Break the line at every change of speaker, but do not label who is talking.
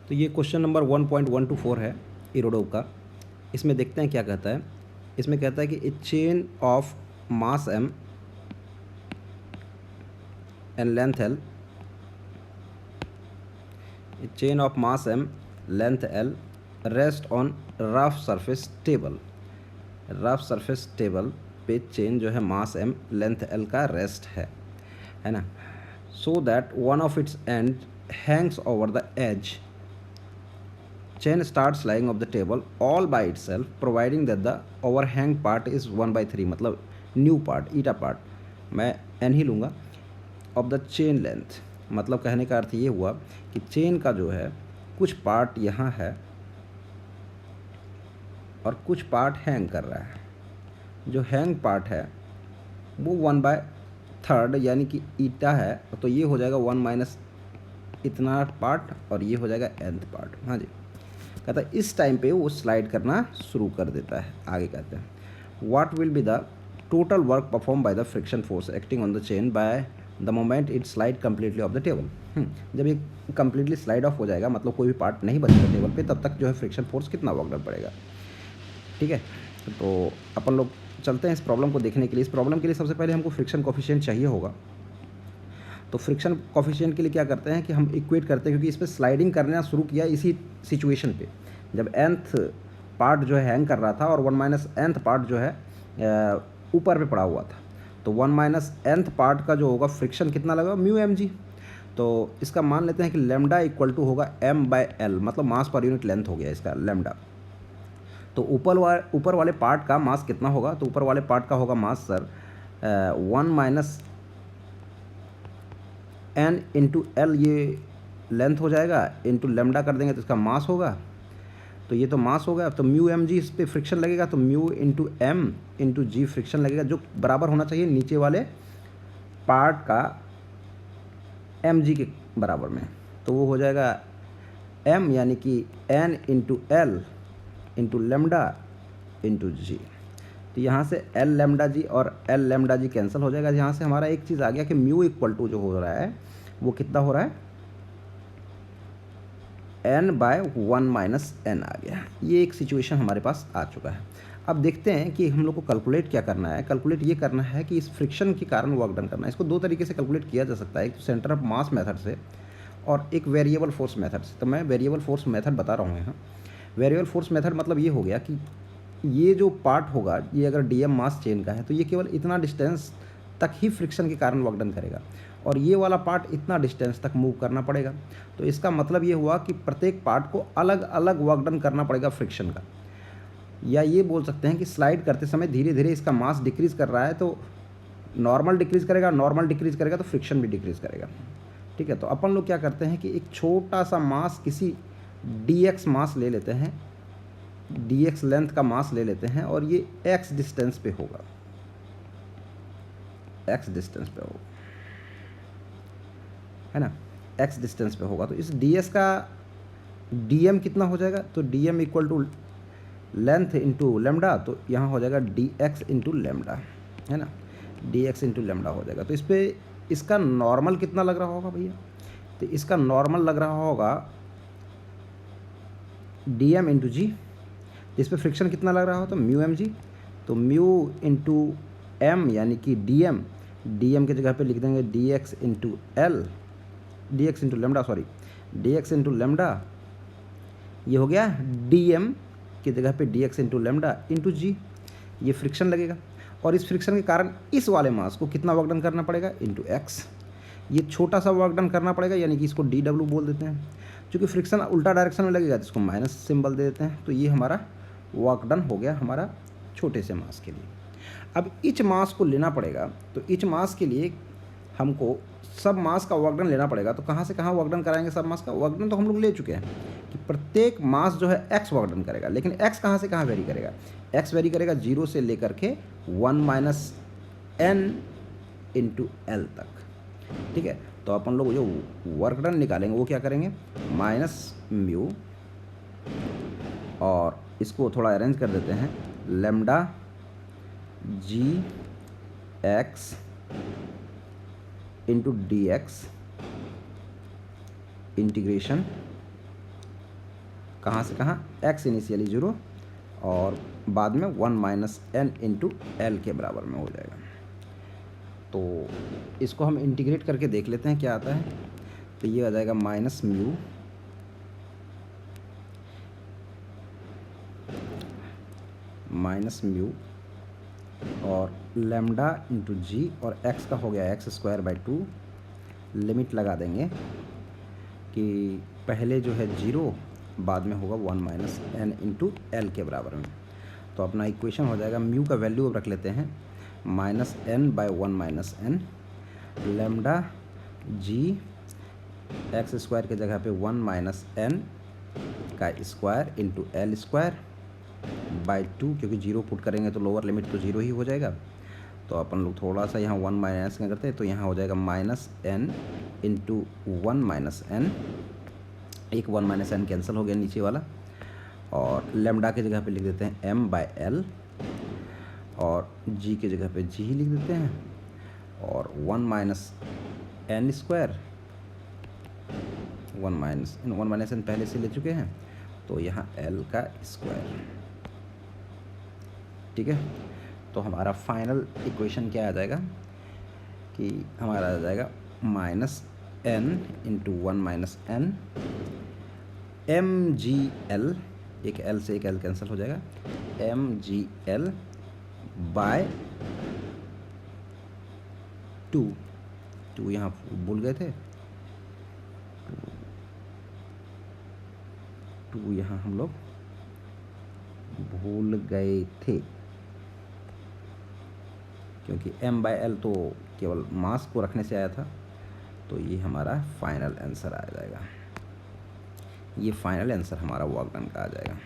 तो ये question number 1.124 है इरोडोव का। इसमें देखते हैं क्या कहता है। इसमें कहता है कि a chain of mass m and length l, a chain of mass m length l rest on rough surface table. Rough surface table पे चेन जो है मास m लेंथ l का रेस्ट है ना। So that one of its end hangs over the edge, chain starts lying of the table all by itself providing that the overhang part is 1/3, मतलब new part ईटा part मैं n ही लूँगा of the chain length. मतलब कहने का अर्थ ये हुआ कि chain का जो है कुछ पार्ट यहाँ है और कुछ पार्ट हैंग कर रहा है। जो हैंग पार्ट है वो 1/3 यानी कि ईटा है, तो ये हो जाएगा 1 माइनस इतना पार्ट और ये हो जाएगा nth पार्ट। हाँ जी, कहता है इस टाइम पे वो स्लाइड करना शुरू कर देता है। आगे कहते हैं what will be the total work perform by the friction force acting on the chain by the moment it slide completely of the table. जब ये कम्प्लीटली स्लाइड ऑफ हो जाएगा, मतलब कोई भी पार्ट नहीं बचेगा टेबल पे, तब तक जो है फ्रिक्शन फोर्स कितना वर्क डन पड़ेगा। ठीक है, तो अपन लोग चलते हैं इस प्रॉब्लम को देखने के लिए। इस प्रॉब्लम के लिए सबसे पहले हमको फ्रिक्शन कोफिशिएंट चाहिए होगा। तो फ्रिक्शन कोफिशिएंट के लिए क्या करते हैं कि हम इक्वेट करते हैं, क्योंकि इस पर स्लाइडिंग करना शुरू किया इसी सिचुएशन पे, जब nth पार्ट जो है हैंग कर रहा था और 1 माइनस nth पार्ट जो है ऊपर पे पड़ा हुआ था। तो 1 माइनस nth पार्ट का जो होगा फ्रिक्शन कितना लगेगा, म्यू एम जी। तो इसका मान लेते हैं कि लेमडा इक्वल टू होगा m/l, मतलब मास पर यूनिट लेंथ हो गया इसका लेमडा। तो ऊपर वाले पार्ट का मास कितना होगा, तो ऊपर वाले पार्ट का होगा mass sir 1 minus n into L, ये लेंथ हो जाएगा, इंटू लेमडा कर देंगे तो इसका मास होगा। तो ये तो मास होगा, तो म्यू एम जी इस पर फ्रिक्शन लगेगा, तो म्यू इंटू एम इंटू जी फ्रिक्शन लगेगा, जो बराबर होना चाहिए नीचे वाले पार्ट का एम जी के बराबर में। तो वो हो जाएगा एम यानी कि N into L into lambda into g. तो यहाँ से एल लेमडा जी और एल लेमडा जी कैंसिल हो जाएगा। यहाँ से हमारा एक चीज़ आ गया कि म्यू इक्वल टू जो हो रहा है वो कितना हो रहा है, n/1 माइनस n आ गया। ये एक सिचुएशन हमारे पास आ चुका है। अब देखते हैं कि हम लोग को कैलकुलेट क्या करना है। कैलकुलेट ये करना है कि इस फ्रिक्शन के कारण वर्क डन करना है। इसको दो तरीके से कैलकुलेट किया जा सकता है, एक तो सेंटर ऑफ मास मेथड से और एक वेरिएबल फोर्स मेथड से। तो मैं वेरिएबल फोर्स मेथड बता रहा हूँ यहाँ। वेरिएबल फोर्स मेथड मतलब ये हो गया कि ये जो पार्ट होगा, ये अगर डी एम मास चेन का है तो ये केवल इतना डिस्टेंस तक ही फ्रिक्शन के कारण वर्क डन करेगा और ये वाला पार्ट इतना डिस्टेंस तक मूव करना पड़ेगा। तो इसका मतलब ये हुआ कि प्रत्येक पार्ट को अलग अलग वर्क डन करना पड़ेगा फ्रिक्शन का। या ये बोल सकते हैं कि स्लाइड करते समय धीरे धीरे इसका मास डिक्रीज़ कर रहा है, तो नॉर्मल डिक्रीज़ करेगा, नॉर्मल डिक्रीज़ करेगा तो फ्रिक्शन भी डिक्रीज़ करेगा। ठीक है, तो अपन लोग क्या करते हैं कि एक छोटा सा मास किसी dx मास ले लेते हैं, dx लेंथ का मास ले लेते हैं और ये x डिस्टेंस पे होगा, x डिस्टेंस पे होगा, है ना, x डिस्टेंस पे होगा। तो इस ds का dm कितना हो जाएगा, तो dm equal to length into lambda, तो यहाँ हो जाएगा dx इंटू लेमडा, है ना, dx इंटू लेमडा हो जाएगा। तो इस पर इसका नॉर्मल कितना लग रहा होगा भैया, तो इसका नॉर्मल लग रहा होगा dm इंटू जी। इस पर फ्रिक्शन कितना लग रहा हो, तो म्यू एम जी। तो म्यू इंटू एम यानी कि dm, dm की जगह पे लिख देंगे dx into L, dx into lambda, sorry dx into lambda. ये हो गया dm की जगह पे dx इंटू लेमडा इंटू जी। ये फ्रिक्शन लगेगा और इस फ्रिक्शन के कारण इस वाले मास को कितना वर्क डन करना पड़ेगा, इंटू एक्स। ये छोटा सा वर्क डन करना पड़ेगा, यानी कि इसको dw बोल देते हैं। क्योंकि फ्रिक्शन उल्टा डायरेक्शन में लगेगा तो इसको माइनस सिंबल दे देते हैं। तो ये हमारा वर्क डन हो गया हमारा छोटे से मास के लिए। अब इच मास को लेना पड़ेगा, तो इच मास के लिए हमको सब मास का वर्क डन लेना पड़ेगा। तो कहाँ से कहाँ वर्क डन कराएंगे सब मास का वर्क डन, तो हम लोग ले चुके हैं कि प्रत्येक मास जो है x वर्क डन करेगा, लेकिन x कहाँ से कहाँ वेरी करेगा, x वेरी करेगा 0 से लेकर के 1 माइनस n इंटू एल तक। ठीक है, तो अपन लोग जो वर्क डन निकालेंगे वो क्या करेंगे, माइनस म्यू, और इसको थोड़ा अरेंज कर देते हैं, lambda g x into d x integration कहाँ से कहाँ, x इनिशियली 0 और बाद में 1 माइनस n इंटू एल के बराबर में हो जाएगा। तो इसको हम इंटीग्रेट करके देख लेते हैं क्या आता है। तो ये आ जाएगा माइनस म्यू और लैम्डा इंटू जी और x का हो गया x² 2। लिमिट लगा देंगे कि पहले जो है 0 बाद में होगा 1 माइनस n इंटू एल के बराबर में। तो अपना इक्वेशन हो जाएगा, म्यू का वैल्यू अब रख लेते हैं -n/1 माइनस n, लैम्डा जी x² के जगह पे 1 माइनस n का स्क्वायर इंटू l² बाई 2, क्योंकि 0 पुट करेंगे तो लोअर लिमिट तो 0 ही हो जाएगा। तो अपन लोग थोड़ा सा यहाँ 1 माइनस क्या करते हैं, तो यहाँ हो जाएगा -n इंटू 1 माइनस n, एक 1 माइनस n कैंसिल हो गया नीचे वाला, और लैम्डा के जगह पे लिख देते हैं m/l और g के जगह पे g ही लिख देते हैं, और 1 माइनस n² 1 माइनस n पहले से ले चुके हैं, तो यहाँ l का स्क्वायर। ठीक है, तो हमारा फाइनल इक्वेशन क्या आ जाएगा कि हमारा आ जाएगा -n into 1 minus n mgl, एक l से एक l कैंसिल हो जाएगा, mgl बाय 2 यहाँ भूल गए थे, 2 यहाँ हम लोग भूल गए थे, क्योंकि m/l तो केवल मास को रखने से आया था। तो ये हमारा फाइनल आंसर आ जाएगा, ये फाइनल आंसर हमारा वर्क डन का आ जाएगा।